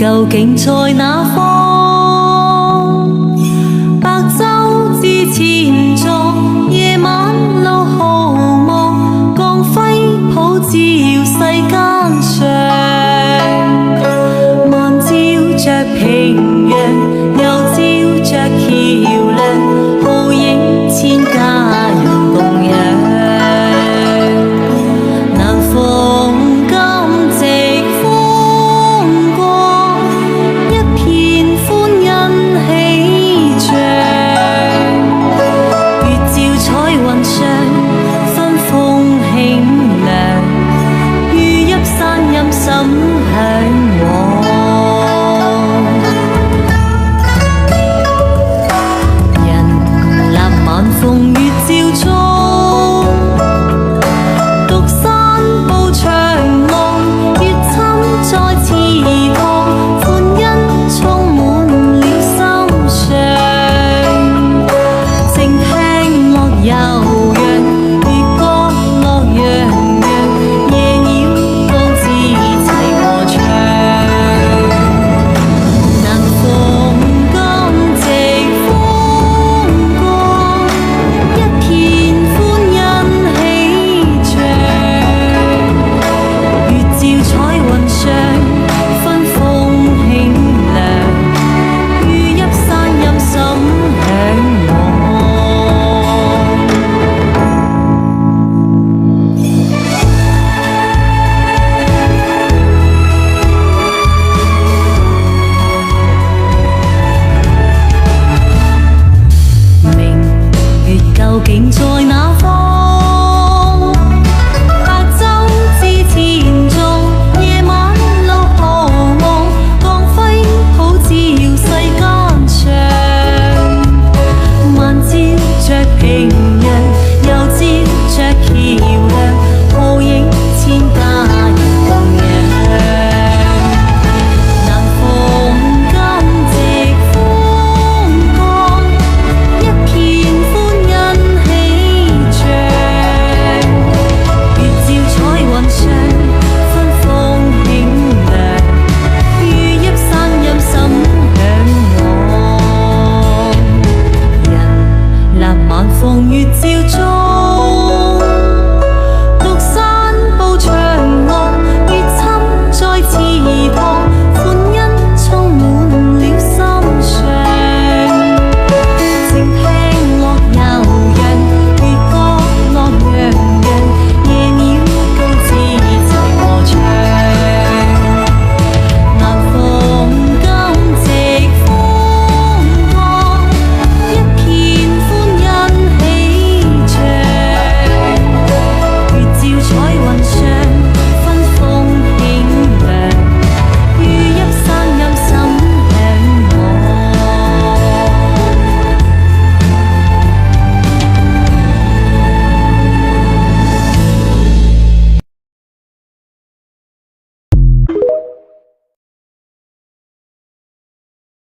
究竟在哪方？白晝至前座，夜晚路毫無，光輝普照世間上，漫照着平洋，又照着橋梁，浩映千家人共養。南逢今夕風光，一片歡欣喜象。月照彩雲上，分鳳慶亮，於泣山陰心向往。人立晚風月照中，獨山步長望，月侵在池塘，歡欣充滿了心上。靜聽樂悠揚，月光樂洋洋，夜鳥高知齊和唱。南逢今夕風光，一片歡欣喜象。月照彩雲上，分鳳慶亮，於泣山陰心向往。明月究竟在哪方？白晝至前座，夜晚路毫無，光輝普照世間上，漫照着平洋，又照着橋梁，浩映千家人共養。南逢今夕風光，一片歡欣喜象。月照彩雲上，分鳳慶亮，於泣山陰心向往。人立晚風月照中，獨山步長望，月侵在池塘，歡欣充滿了心上。靜聽樂悠揚，月光樂洋洋，夜鳥高知齊和唱。南逢今夕風光，一片歡欣喜象。月照彩雲